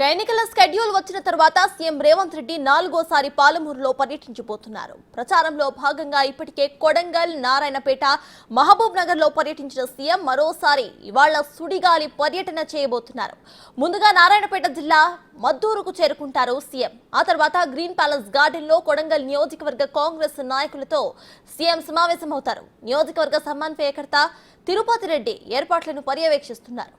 ఎన్నికల షెడ్యూల్ వచ్చిన తర్వాత సీఎం రేవంత్ రెడ్డి నాలుగోసారి పాలమూరులో పర్యటించబోతున్నారు. ప్రచారంలో భాగంగా ఇప్పటికే కొడంగల్, నారాయణపేట, మహబూబ్ నగర్ లో పర్యటించిన సీఎం మరోసారి ఇవాళ సుడిగాలి పర్యటన చేయబోతున్నారు. ముందుగా నారాయణపేట జిల్లా మద్దూరుకు చేరుకుంటారు సీఎం. ఆ తర్వాత గ్రీన్ ప్యాలెస్ గార్డెన్ లో కొడంగల్ నియోజకవర్గ కాంగ్రెస్ నాయకులతో సీఎం సమావేశమవుతారు. నియోజకవర్గ సమన్వయకర్త తిరుపతి రెడ్డి ఏర్పాట్లను పర్యవేక్షిస్తున్నారు.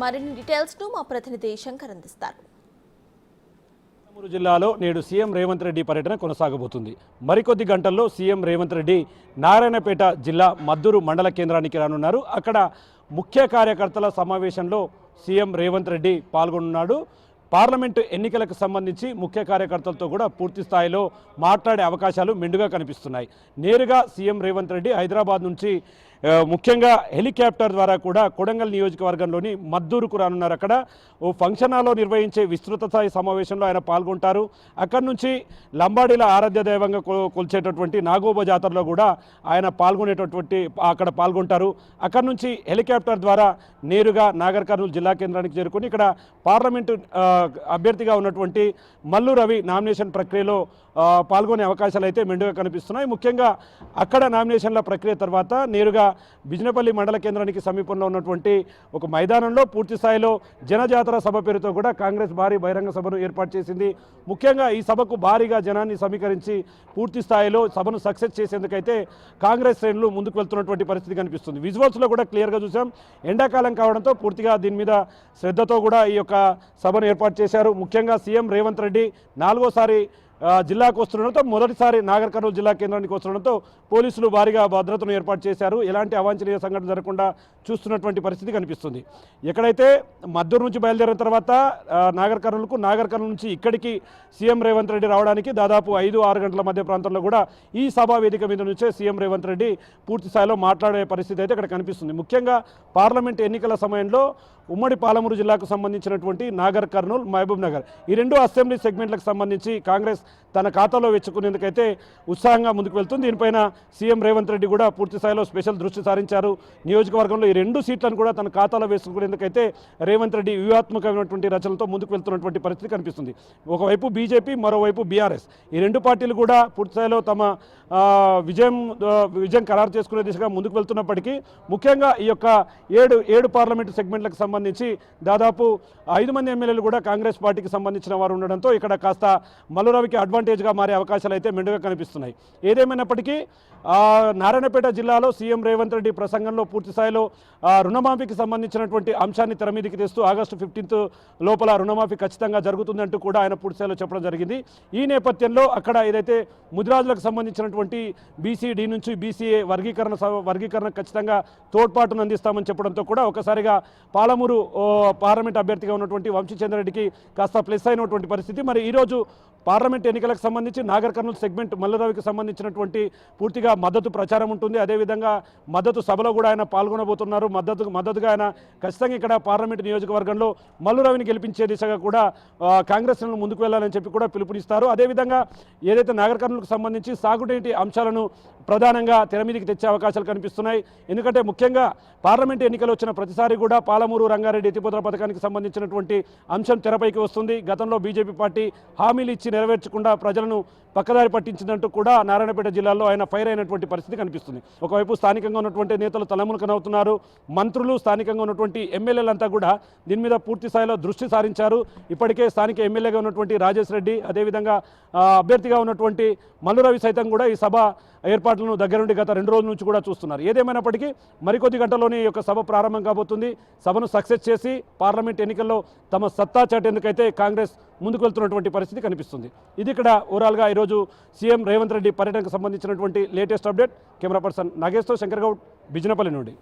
మరిన్ని డీటెయిల్స్ ను మా ప్రతినిధి శంకర్ అందిస్తారు. పాలమూరు జిల్లాలో నేడు సీఎం రేవంత్ రెడ్డి పర్యటన కొనసాగబోతుంది. మరికొద్ది గంటల్లో సీఎం రేవంత్ రెడ్డి నారాయణపేట జిల్లా మద్దూరు మండల కేంద్రానికి రానున్నారు. అక్కడ ముఖ్య కార్యకర్తల సమావేశంలో సీఎం రేవంత్ రెడ్డి పాల్గొనున్నాడు. పార్లమెంటు ఎన్నికలకు సంబంధించి ముఖ్య కార్యకర్తలతో కూడా పూర్తి స్థాయిలో మాట్లాడే అవకాశాలు మెండుగా కనిపిస్తున్నాయి. నేరుగా సీఎం రేవంత్ రెడ్డి హైదరాబాద్ నుంచి ముఖ్యంగా హెలికాప్టర్ ద్వారా కూడా కొడంగల్ నియోజకవర్గంలోని మద్దూరుకు రానున్నారు. అక్కడ ఓ ఫంక్షన్ హాల్లో నిర్వహించే విస్తృత స్థాయి సమావేశంలో ఆయన పాల్గొంటారు. అక్కడి నుంచి లంబాడీల ఆరాధ్య దైవంగా కొలిచేటటువంటి నాగోబ జాతరలో కూడా ఆయన అక్కడ పాల్గొంటారు. అక్కడి నుంచి హెలికాప్టర్ ద్వారా నేరుగా నాగర్ కర్నూలు జిల్లా కేంద్రానికి చేరుకుని ఇక్కడ పార్లమెంటు అభ్యర్థిగా ఉన్నటువంటి మల్లు రవి నామినేషన్ ప్రక్రియలో పాల్గొనే అవకాశాలు అయితే మెండుగా కనిపిస్తున్నాయి. ముఖ్యంగా అక్కడ నామినేషన్ల ప్రక్రియ తర్వాత నేరుగా బిజినపల్లి మండల కేంద్రానికి సమీపంలో ఉన్నటువంటి ఒక మైదానంలో పూర్తి స్థాయిలో జనజాతర సభ పేరుతో కూడా కాంగ్రెస్ భారీ బహిరంగ సభను ఏర్పాటు చేసింది. ముఖ్యంగా ఈ సభకు భారీగా జనాన్ని సమీకరించి పూర్తి స్థాయిలో సభను సక్సెస్ చేసేందుకైతే కాంగ్రెస్ శ్రేణులు ముందుకు వెళ్తున్నటువంటి పరిస్థితి కనిపిస్తుంది. విజువల్స్లో కూడా క్లియర్గా చూసాం. ఎండాకాలం కావడంతో పూర్తిగా దీని మీద శ్రద్ధతో కూడా ఈ యొక్క సభను ఏర్పాటు చేశారు. ముఖ్యంగా సీఎం రేవంత్ రెడ్డి నాలుగోసారి జిల్లాకు వస్తుండడంతో మొదటిసారి నాగర్ కర్నూలు జిల్లా కేంద్రానికి వస్తుండడంతో పోలీసులు భారీగా భద్రతను ఏర్పాటు చేశారు. ఎలాంటి అవాంఛనీయ సంఘటన జరగకుండా చూస్తున్నటువంటి పరిస్థితి కనిపిస్తుంది. ఎక్కడైతే మద్దూరు నుంచి బయలుదేరిన తర్వాత నాగర్ కర్నూలు నుంచి ఇక్కడికి సీఎం రేవంత్ రెడ్డి రావడానికి దాదాపు 5-6 గంటల మధ్య ప్రాంతంలో కూడా ఈ సభా వేదిక మీద నుంచే సీఎం రేవంత్ రెడ్డి పూర్తి స్థాయిలో మాట్లాడే పరిస్థితి అయితే ఇక్కడ కనిపిస్తుంది. ముఖ్యంగా పార్లమెంట్ ఎన్నికల సమయంలో ఉమ్మడి పాలమూరు జిల్లాకు సంబంధించినటువంటి నాగర్ కర్నూలు, మహబూబ్ నగర్ ఈ రెండు అసెంబ్లీ సెగ్మెంట్లకు సంబంధించి కాంగ్రెస్ తన ఖాతాలో వెచ్చుకునేందుకైతే ఉత్సాహంగా ముందుకు వెళ్తుంది. దీనిపైన సీఎం రేవంత్ రెడ్డి కూడా పూర్తి స్థాయిలో స్పెషల్ దృష్టి సారించారు. నియోజకవర్గంలో ఈ 2 సీట్లను కూడా తన ఖాతాలో వేసుకునేందుకైతే రేవంత్ రెడ్డి వ్యూహాత్మకమైనటువంటి రచనలతో ముందుకు వెళ్తున్నటువంటి పరిస్థితి కనిపిస్తుంది. ఒకవైపు బీజేపీ, మరోవైపు బీఆర్ఎస్ ఈ 2 పార్టీలు కూడా పూర్తి స్థాయిలో తమ విజయం ఖరారు చేసుకునే దిశగా ముందుకు వెళ్తున్నప్పటికీ ముఖ్యంగా ఈ యొక్క 7 పార్లమెంటు సెగ్మెంట్లకు సంబంధించి దాదాపు 5 మంది ఎమ్మెల్యేలు కూడా కాంగ్రెస్ పార్టీకి సంబంధించిన వారు ఉండడంతో ఇక్కడ కాస్త మల్లురవికి అడ్వాంటేజ్గా మారే అవకాశాలు అయితే మెండుగా కనిపిస్తున్నాయి. ఏదేమైనప్పటికీ నారాయణపేట జిల్లాలో సీఎం రేవంత్ రెడ్డి ప్రసంగంలో పూర్తి స్థాయిలో రుణమాఫీకి సంబంధించినటువంటి అంశాన్ని తెరమీదికి తెస్తూ ఆగస్టు 15 లోపల రుణమాఫీ ఖచ్చితంగా జరుగుతుందంటూ కూడా ఆయన పూర్తి స్థాయిలో చెప్పడం జరిగింది. ఈ నేపథ్యంలో అక్కడ ఏదైతే ముదిరాజులకు సంబంధించినటువంటి బీసీడీ నుంచి బీసీఏ వర్గీకరణ ఖచ్చితంగా తోడ్పాటును అందిస్తామని చెప్పడంతో కూడా ఒకసారిగా పాలమూరు పార్లమెంట్ అభ్యర్థిగా ఉన్నటువంటి వంశీచంద్రరెడ్డికి కాస్త ప్లస్ అయినటువంటి పరిస్థితి. మరి ఈరోజు పార్లమెంట్ ఎన్నికలకు సంబంధించి నాగర్ కర్నూలు సెగ్మెంట్ మల్లురవికి సంబంధించినటువంటి పూర్తిగా మద్దతు ప్రచారం ఉంటుంది. అదేవిధంగా మద్దతు సభలో కూడా ఆయన పాల్గొనబోతున్నారు. మద్దతుగా ఆయన ఖచ్చితంగా ఇక్కడ పార్లమెంటు నియోజకవర్గంలో మల్లురవిని గెలిపించే దిశగా కూడా కాంగ్రెస్ ముందుకు వెళ్ళాలని చెప్పి కూడా పిలుపునిస్తారు. అదేవిధంగా ఏదైతే నాగర్ కర్నూలుకు సంబంధించి సాగునీటి అంశాలను ప్రధానంగా తెరమీదికి తెచ్చే అవకాశాలు కనిపిస్తున్నాయి. ఎందుకంటే ముఖ్యంగా పార్లమెంటు ఎన్నికలు వచ్చిన ప్రతిసారి కూడా పాలమూరు రంగారెడ్డి ఎత్తిపోతల పథకానికి సంబంధించినటువంటి అంశం తెరపైకి వస్తుంది. గతంలో బీజేపీ పార్టీ హామీలు ఇచ్చి నెరవేర్చకుండా ప్రజలను పక్కదారి పట్టించిందంటూ కూడా నారాయణపేట జిల్లాలో ఆయన ఫైర్ అయినటువంటి పరిస్థితి కనిపిస్తుంది. ఒకవైపు స్థానికంగా ఉన్నటువంటి నేతలు తలమునకనవుతున్నారు. మంత్రులు, స్థానికంగా ఉన్నటువంటి ఎమ్మెల్యేలంతా కూడా దీని మీద పూర్తి స్థాయిలో దృష్టి సారించారు. ఇప్పటికే స్థానిక ఎమ్మెల్యేగా ఉన్నటువంటి రాజేష్ రెడ్డి, అదేవిధంగా అభ్యర్థిగా ఉన్నటువంటి మల్లురవి సైతం కూడా ఈ సభ ఏర్పాట్లను దగ్గరుండి గత 2 రోజుల నుంచి కూడా చూస్తున్నారు. ఏదేమైనప్పటికీ మరికొద్ది గంటల్లోనే ఈ యొక్క సభ ప్రారంభం కాబోతుంది. సభను సక్సెస్ చేసి పార్లమెంట్ ఎన్నికల్లో తమ సత్తా చాటేందుకైతే కాంగ్రెస్ ముందుకు వెళ్తున్నటువంటి పరిస్థితి కనిపిస్తుంది. ఇది ఇక్కడ ఓవరాల్గా ఈరోజు సీఎం రేవంత్ రెడ్డి పర్యటనకు సంబంధించినటువంటి లేటెస్ట్ అప్డేట్. కెమెరా పర్సన్ నాగేష్తో శంకర్ గౌడ్, బిజినపల్లి నుండి.